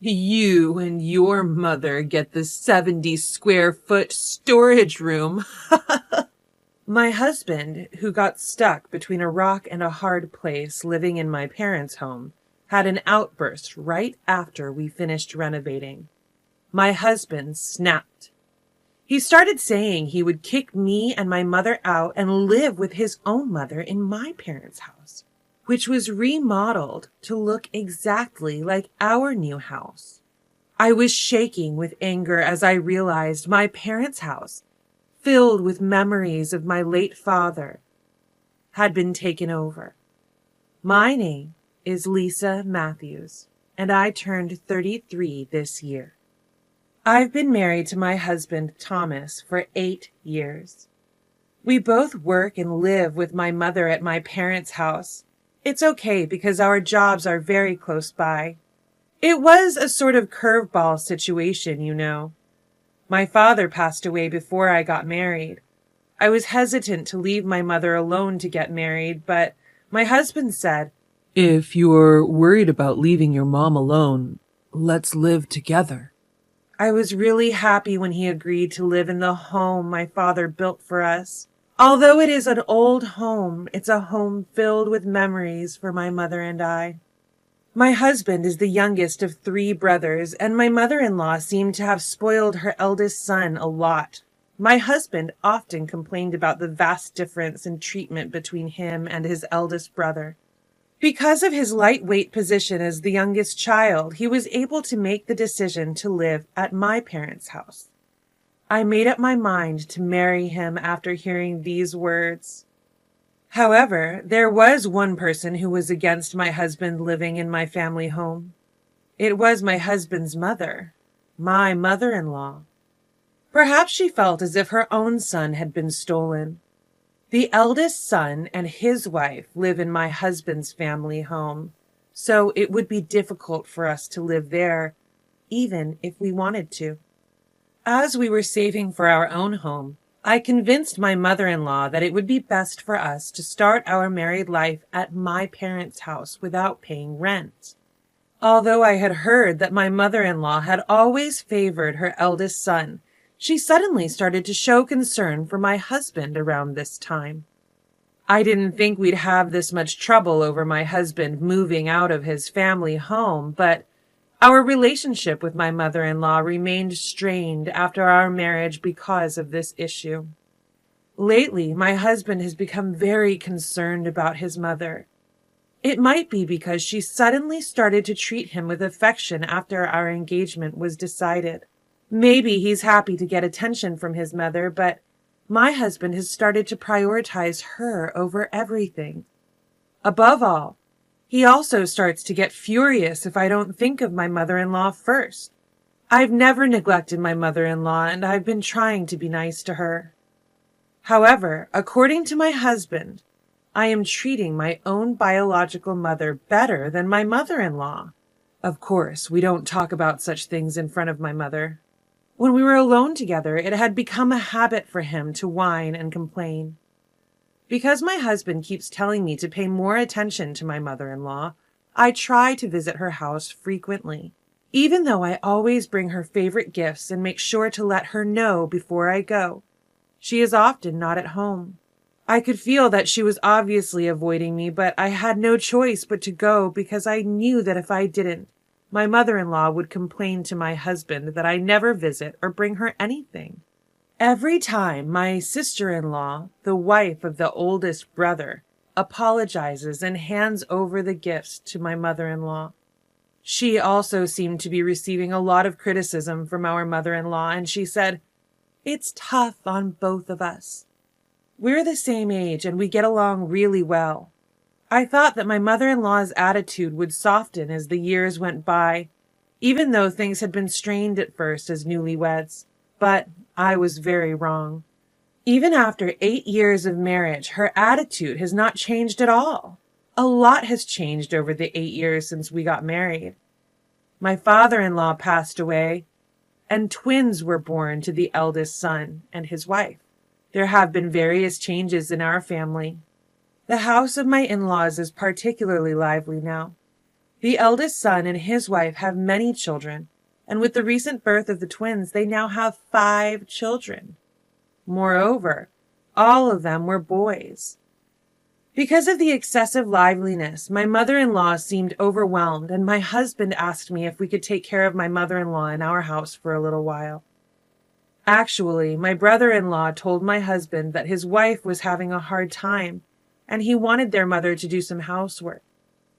You and your mother get the 70 square foot storage room. My husband, who got stuck between a rock and a hard place living in my parents' home, had an outburst right after we finished renovating. My husband snapped. He started saying he would kick me and my mother out and live with his own mother in my parents' house, which was remodeled to look exactly like our new house. I was shaking with anger as I realized my parents' house, filled with memories of my late father, had been taken over. My name is Lisa Matthews, and I turned 33 this year. I've been married to my husband, Thomas, for 8 years. We both work and live with my mother at my parents' house. It's okay because our jobs are very close by. It was a sort of curveball situation, you know. My father passed away before I got married. I was hesitant to leave my mother alone to get married, but my husband said, "If you're worried about leaving your mom alone, let's live together." I was really happy when he agreed to live in the home my father built for us. Although it is an old home, it's a home filled with memories for my mother and I. My husband is the youngest of 3 brothers, and my mother-in-law seemed to have spoiled her eldest son a lot. My husband often complained about the vast difference in treatment between him and his eldest brother. Because of his lightweight position as the youngest child, he was able to make the decision to live at my parents' house. I made up my mind to marry him after hearing these words. However, there was one person who was against my husband living in my family home. It was my husband's mother, my mother-in-law. Perhaps she felt as if her own son had been stolen. The eldest son and his wife live in my husband's family home, so it would be difficult for us to live there, even if we wanted to. As we were saving for our own home, I convinced my mother-in-law that it would be best for us to start our married life at my parents' house without paying rent. Although I had heard that my mother-in-law had always favored her eldest son, she suddenly started to show concern for my husband around this time. I didn't think we'd have this much trouble over my husband moving out of his family home, but our relationship with my mother-in-law remained strained after our marriage because of this issue. Lately, my husband has become very concerned about his mother. It might be because she suddenly started to treat him with affection after our engagement was decided. Maybe he's happy to get attention from his mother, but my husband has started to prioritize her over everything. Above all, he also starts to get furious if I don't think of my mother-in-law first. I've never neglected my mother-in-law, and I've been trying to be nice to her. However, according to my husband, I am treating my own biological mother better than my mother-in-law. Of course, we don't talk about such things in front of my mother. When we were alone together, it had become a habit for him to whine and complain. Because my husband keeps telling me to pay more attention to my mother-in-law, I try to visit her house frequently, even though I always bring her favorite gifts and make sure to let her know before I go. She is often not at home. I could feel that she was obviously avoiding me, but I had no choice but to go because I knew that if I didn't, my mother-in-law would complain to my husband that I never visit or bring her anything. Every time my sister-in-law, the wife of the oldest brother, apologizes and hands over the gifts to my mother-in-law. She also seemed to be receiving a lot of criticism from our mother-in-law, and she said, "It's tough on both of us. We're the same age and we get along really well." I thought that my mother-in-law's attitude would soften as the years went by, even though things had been strained at first as newlyweds. But I was very wrong. Even after 8 years of marriage, her attitude has not changed at all. A lot has changed over the 8 years since we got married. My father-in-law passed away, and twins were born to the eldest son and his wife. There have been various changes in our family. The house of my in-laws is particularly lively now. The eldest son and his wife have many children, and with the recent birth of the twins, they now have 5 children. Moreover, all of them were boys. Because of the excessive liveliness, my mother-in-law seemed overwhelmed, and my husband asked me if we could take care of my mother-in-law in our house for a little while. Actually, my brother-in-law told my husband that his wife was having a hard time, and he wanted their mother to do some housework.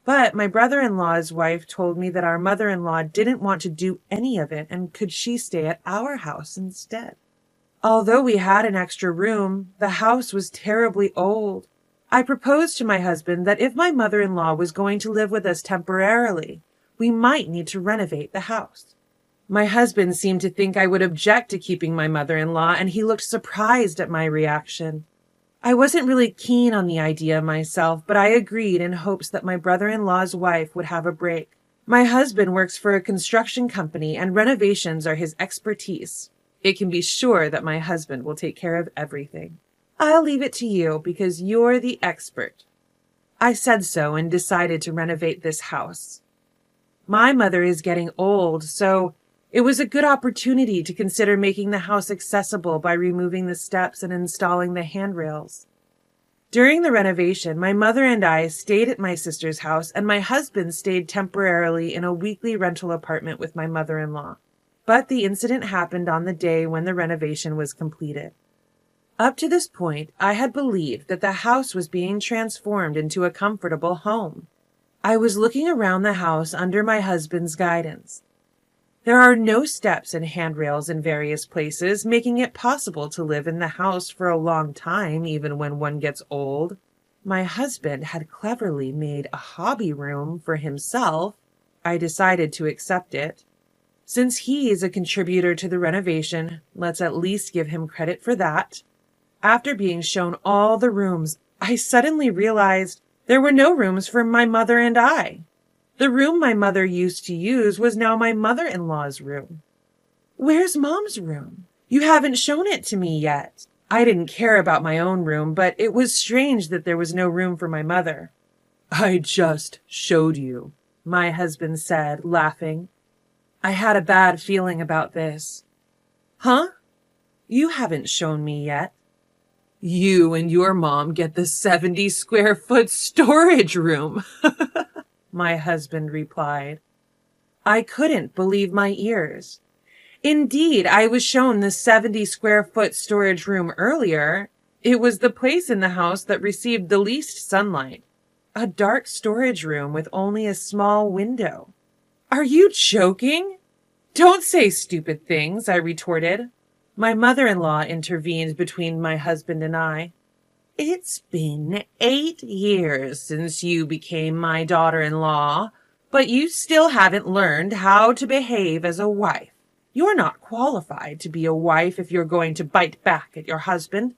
But my brother-in-law's wife told me that our mother-in-law didn't want to do any of it, and could she stay at our house instead. Although we had an extra room, the house was terribly old. I proposed to my husband that if my mother-in-law was going to live with us temporarily, we might need to renovate the house. My husband seemed to think I would object to keeping my mother-in-law, and he looked surprised at my reaction. I wasn't really keen on the idea myself, but I agreed in hopes that my brother-in-law's wife would have a break. My husband works for a construction company, and renovations are his expertise. It can be sure that my husband will take care of everything. I'll leave it to you because you're the expert. I said so and decided to renovate this house. My mother is getting old, so it was a good opportunity to consider making the house accessible by removing the steps and installing the handrails. During the renovation, my mother and I stayed at my sister's house, and my husband stayed temporarily in a weekly rental apartment with my mother-in-law. But the incident happened on the day when the renovation was completed. Up to this point, I had believed that the house was being transformed into a comfortable home. I was looking around the house under my husband's guidance. There are no steps and handrails in various places, making it possible to live in the house for a long time, even when one gets old. My husband had cleverly made a hobby room for himself. I decided to accept it. Since he is a contributor to the renovation, let's at least give him credit for that. After being shown all the rooms, I suddenly realized there were no rooms for my mother and I. The room my mother used to use was now my mother-in-law's room. Where's Mom's room? You haven't shown it to me yet. I didn't care about my own room, but it was strange that there was no room for my mother. I just showed you, my husband said, laughing. I had a bad feeling about this. Huh? You haven't shown me yet. You and your mom get the 70-square-foot storage room, my husband replied. I couldn't believe my ears. Indeed, I was shown the 70-square-foot storage room earlier. It was the place in the house that received the least sunlight. A dark storage room with only a small window. Are you joking? Don't say stupid things, I retorted. My mother-in-law intervened between my husband and I. It's been 8 years since you became my daughter-in-law, but you still haven't learned how to behave as a wife. You're not qualified to be a wife if you're going to bite back at your husband.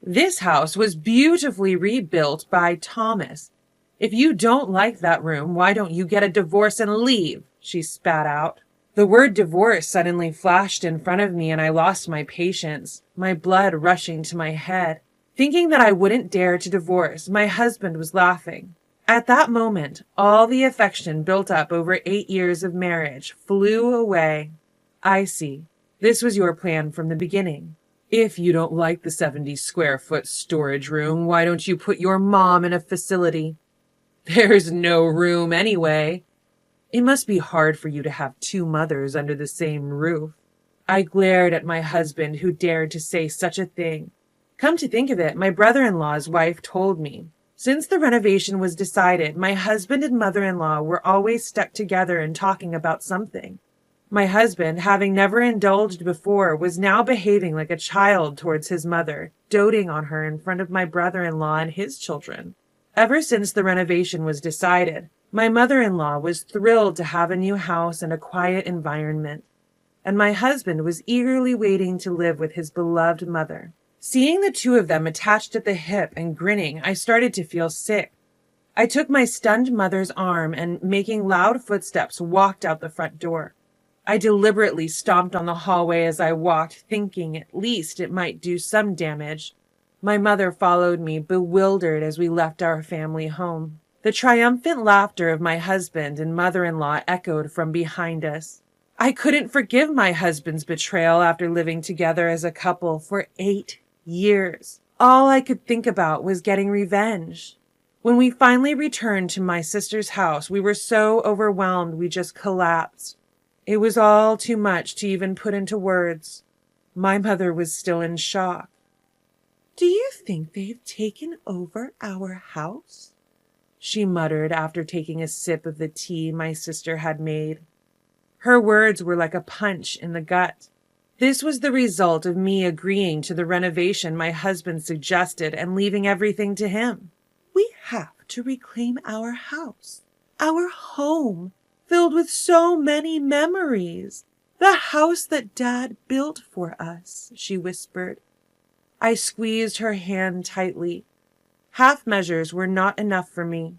This house was beautifully rebuilt by Thomas. If you don't like that room, why don't you get a divorce and leave? She spat out. The word divorce suddenly flashed in front of me, and I lost my patience, my blood rushing to my head. Thinking that I wouldn't dare to divorce, my husband was laughing. At that moment, all the affection built up over 8 years of marriage flew away. I see. This was your plan from the beginning. If you don't like the 70-square-foot storage room, why don't you put your mom in a facility? There's no room anyway. It must be hard for you to have 2 mothers under the same roof. I glared at my husband, who dared to say such a thing. Come to think of it, my brother-in-law's wife told me. Since the renovation was decided, my husband and mother-in-law were always stuck together and talking about something. My husband, having never indulged before, was now behaving like a child towards his mother, doting on her in front of my brother-in-law and his children. Ever since the renovation was decided, my mother-in-law was thrilled to have a new house and a quiet environment, and my husband was eagerly waiting to live with his beloved mother. Seeing the 2 of them attached at the hip and grinning, I started to feel sick. I took my stunned mother's arm and, making loud footsteps, walked out the front door. I deliberately stomped on the hallway as I walked, thinking at least it might do some damage. My mother followed me, bewildered, as we left our family home. The triumphant laughter of my husband and mother-in-law echoed from behind us. I couldn't forgive my husband's betrayal after living together as a couple for 8 years. All I could think about was getting revenge. When we finally returned to my sister's house, we were so overwhelmed we just collapsed. It was all too much to even put into words. My mother was still in shock. "Do you think they've taken over our house?" she muttered after taking a sip of the tea my sister had made. Her words were like a punch in the gut. This was the result of me agreeing to the renovation my husband suggested and leaving everything to him. "We have to reclaim our house, our home, filled with so many memories. The house that Dad built for us," she whispered. I squeezed her hand tightly. Half measures were not enough for me.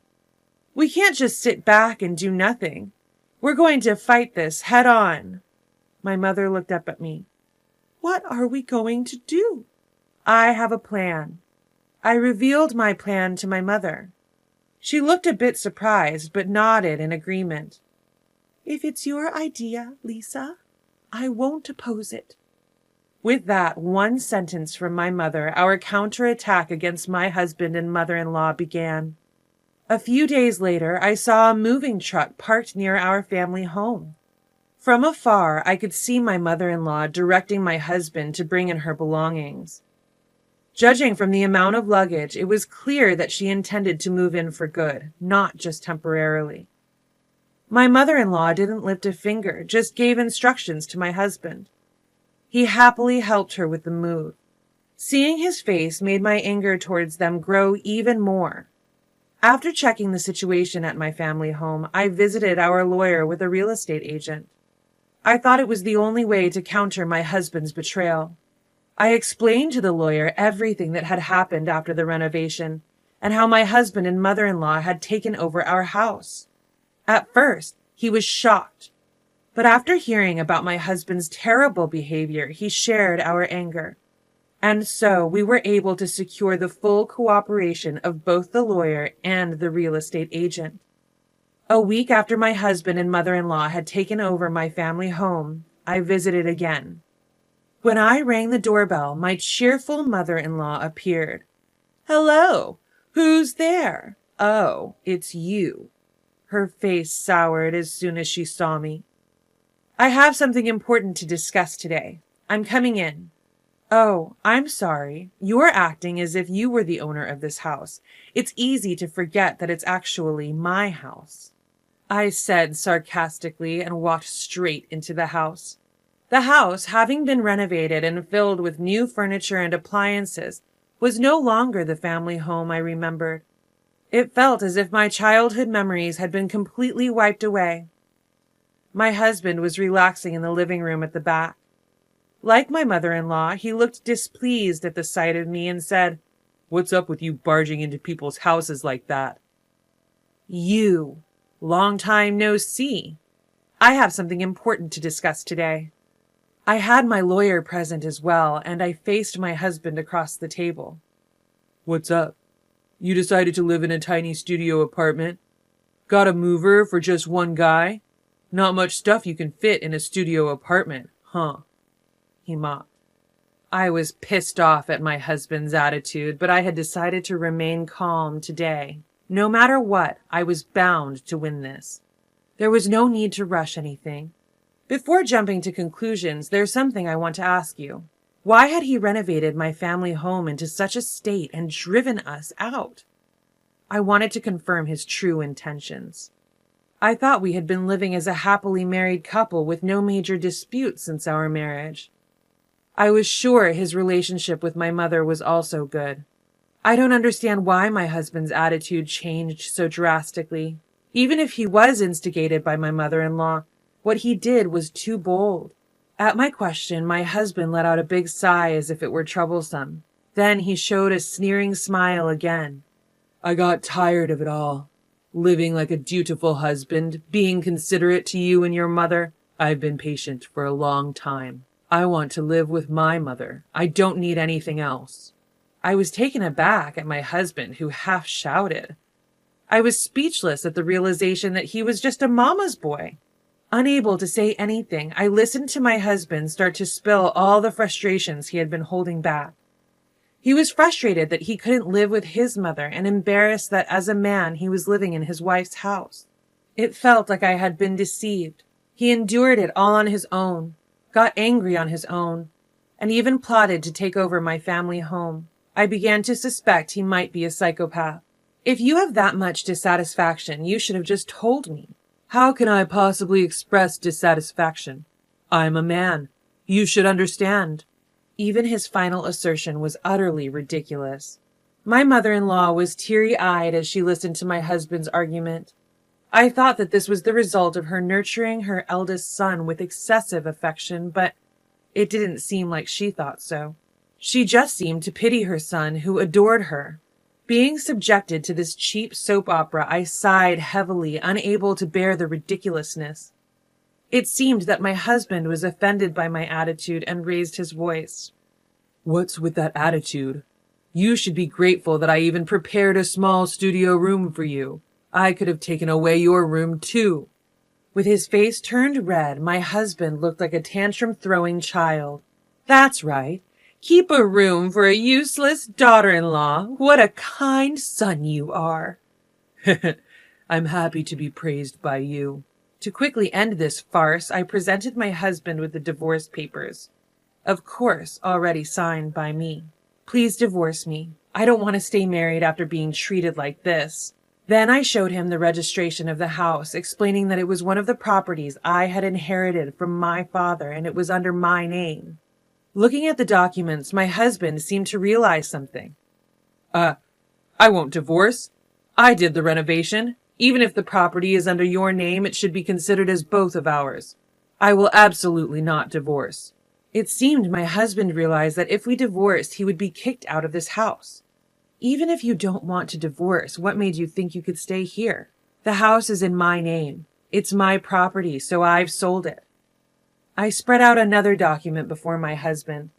"We can't just sit back and do nothing. We're going to fight this head on." My mother looked up at me. "What are we going to do?" "I have a plan." I revealed my plan to my mother. She looked a bit surprised, but nodded in agreement. "If it's your idea, Lisa, I won't oppose it." With that one sentence from my mother, our counterattack against my husband and mother-in-law began. A few days later, I saw a moving truck parked near our family home. From afar, I could see my mother-in-law directing my husband to bring in her belongings. Judging from the amount of luggage, it was clear that she intended to move in for good, not just temporarily. My mother-in-law didn't lift a finger, just gave instructions to my husband. He happily helped her with the move. Seeing his face made my anger towards them grow even more. After checking the situation at my family home, I visited our lawyer with a real estate agent. I thought it was the only way to counter my husband's betrayal. I explained to the lawyer everything that had happened after the renovation, and how my husband and mother-in-law had taken over our house. At first, he was shocked. But after hearing about my husband's terrible behavior, he shared our anger. And so we were able to secure the full cooperation of both the lawyer and the real estate agent. A week after my husband and mother-in-law had taken over my family home, I visited again. When I rang the doorbell, my cheerful mother-in-law appeared. "Hello, who's there?" "Oh, it's you." Her face soured as soon as she saw me. "I have something important to discuss today. I'm coming in." "Oh, I'm sorry. You're acting as if you were the owner of this house. It's easy to forget that it's actually my house," I said sarcastically and walked straight into the house. The house, having been renovated and filled with new furniture and appliances, was no longer the family home I remembered. It felt as if my childhood memories had been completely wiped away. My husband was relaxing in the living room at the back. Like my mother-in-law, he looked displeased at the sight of me and said, "What's up with you barging into people's houses like that?" "You. Long time no see. I have something important to discuss today." I had my lawyer present as well, and I faced my husband across the table. "What's up? You decided to live in a tiny studio apartment? Got a mover for just one guy? Not much stuff you can fit in a studio apartment, huh?" He mocked. I was pissed off at my husband's attitude, but I had decided to remain calm today. No matter what, I was bound to win this. There was no need to rush anything. Before jumping to conclusions, there's something I want to ask you. Why had he renovated my family home into such a state and driven us out? I wanted to confirm his true intentions. I thought we had been living as a happily married couple with no major disputes since our marriage. I was sure his relationship with my mother was also good. I don't understand why my husband's attitude changed so drastically. Even if he was instigated by my mother-in-law, what he did was too bold. At my question, my husband let out a big sigh as if it were troublesome. Then he showed a sneering smile again. "I got tired of it all. Living like a dutiful husband, being considerate to you and your mother. I've been patient for a long time. I want to live with my mother. I don't need anything else." I was taken aback at my husband, who half shouted. I was speechless at the realization that he was just a mama's boy. Unable to say anything, I listened to my husband start to spill all the frustrations he had been holding back. He was frustrated that he couldn't live with his mother and embarrassed that as a man he was living in his wife's house. It felt like I had been deceived. He endured it all on his own, got angry on his own, and even plotted to take over my family home. I began to suspect he might be a psychopath. If you have that much dissatisfaction, you should have just told me. How can I possibly express dissatisfaction? I'm a man. You should understand. Even his final assertion was utterly ridiculous. My mother-in-law was teary-eyed as she listened to my husband's argument. I thought that this was the result of her nurturing her eldest son with excessive affection, but it didn't seem like she thought so. She just seemed to pity her son, who adored her. Being subjected to this cheap soap opera, I sighed heavily, unable to bear the ridiculousness. It seemed that my husband was offended by my attitude and raised his voice. What's with that attitude? You should be grateful that I even prepared a small studio room for you. I could have taken away your room too. With his face turned red, my husband looked like a tantrum-throwing child. That's right. Keep a room for a useless daughter-in-law. What a kind son you are. I'm happy to be praised by you. To quickly end this farce, I presented my husband with the divorce papers. Of course, already signed by me. Please divorce me. I don't want to stay married after being treated like this. Then I showed him the registration of the house, explaining that it was one of the properties I had inherited from my father and it was under my name. Looking at the documents, my husband seemed to realize something. I won't divorce. I did the renovation. Even if the property is under your name, it should be considered as both of ours. I will absolutely not divorce. It seemed my husband realized that if we divorced, he would be kicked out of this house. Even if you don't want to divorce, what made you think you could stay here? The house is in my name. It's my property, so I've sold it. I spread out another document before my husband,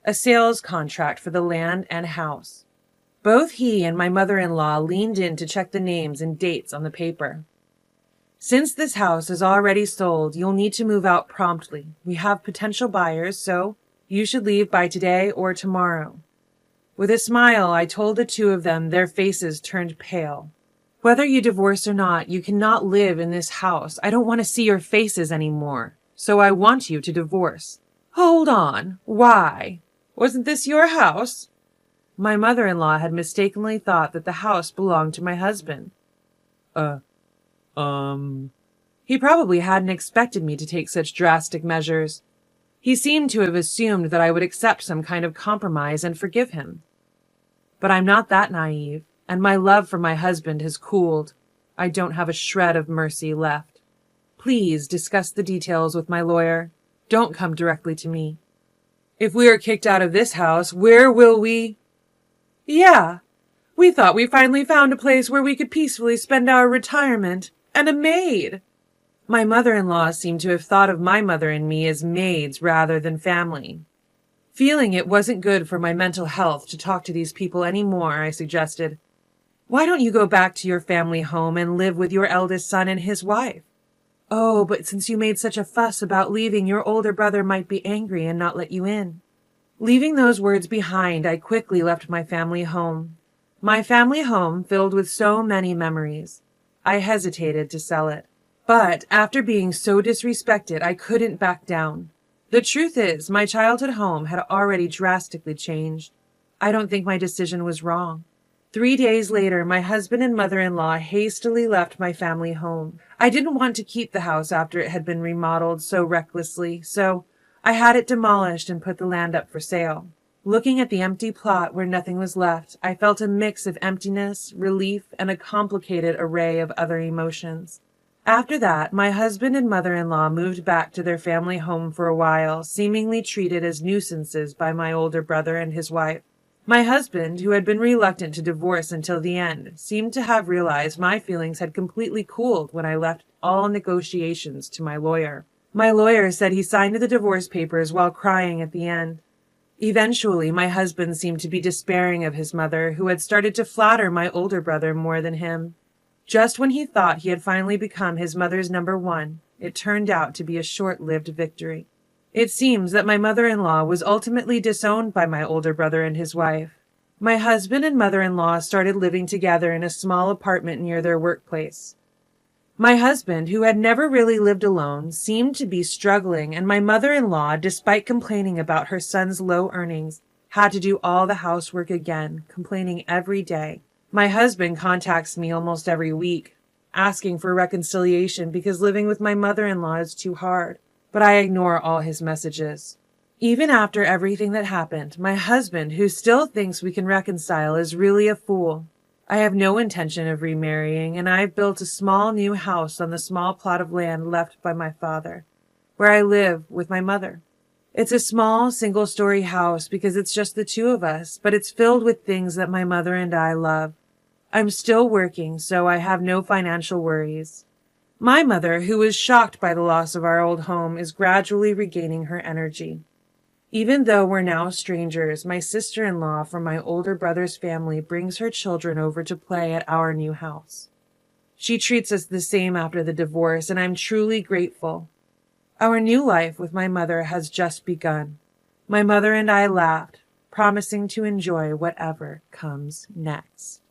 a sales contract for the land and house. Both he and my mother-in-law leaned in to check the names and dates on the paper. Since this house is already sold, you'll need to move out promptly. We have potential buyers, so you should leave by today or tomorrow. With a smile, I told the two of them. Their faces turned pale. Whether you divorce or not, you cannot live in this house. I don't want to see your faces anymore, so I want you to divorce. Hold on. Why? Wasn't this your house? My mother-in-law had mistakenly thought that the house belonged to my husband. He probably hadn't expected me to take such drastic measures. He seemed to have assumed that I would accept some kind of compromise and forgive him. But I'm not that naive, and my love for my husband has cooled. I don't have a shred of mercy left. Please discuss the details with my lawyer. Don't come directly to me. If we are kicked out of this house, where will we? Yeah, we thought we finally found a place where we could peacefully spend our retirement. And a maid. My mother-in-law seemed to have thought of my mother and me as maids rather than family. Feeling it wasn't good for my mental health to talk to these people any more, I suggested, why don't you go back to your family home and live with your eldest son and his wife? Oh, but since you made such a fuss about leaving, your older brother might be angry and not let you in. Leaving those words behind, I quickly left my family home. My family home filled with so many memories. I hesitated to sell it. But after being so disrespected, I couldn't back down. The truth is, my childhood home had already drastically changed. I don't think my decision was wrong. 3 days later, my husband and mother-in-law hastily left my family home. I didn't want to keep the house after it had been remodeled so recklessly, so I had it demolished and put the land up for sale. Looking at the empty plot where nothing was left, I felt a mix of emptiness, relief, and a complicated array of other emotions. After that, my husband and mother-in-law moved back to their family home for a while, seemingly treated as nuisances by my older brother and his wife. My husband, who had been reluctant to divorce until the end, seemed to have realized my feelings had completely cooled when I left all negotiations to my lawyer. My lawyer said he signed the divorce papers while crying at the end. Eventually, my husband seemed to be despairing of his mother, who had started to flatter my older brother more than him. Just when he thought he had finally become his mother's number one, it turned out to be a short-lived victory. It seems that my mother-in-law was ultimately disowned by my older brother and his wife. My husband and mother-in-law started living together in a small apartment near their workplace. My husband, who had never really lived alone, seemed to be struggling, and my mother-in-law, despite complaining about her son's low earnings, had to do all the housework again, complaining every day. My husband contacts me almost every week, asking for reconciliation because living with my mother-in-law is too hard, but I ignore all his messages. Even after everything that happened, my husband, who still thinks we can reconcile, is really a fool. I have no intention of remarrying, and I've built a small new house on the small plot of land left by my father, where I live with my mother. It's a small, single-story house because it's just the two of us, but it's filled with things that my mother and I love. I'm still working, so I have no financial worries. My mother, who was shocked by the loss of our old home, is gradually regaining her energy. Even though we're now strangers, my sister-in-law from my older brother's family brings her children over to play at our new house. She treats us the same after the divorce, and I'm truly grateful. Our new life with my mother has just begun. My mother and I laughed, promising to enjoy whatever comes next.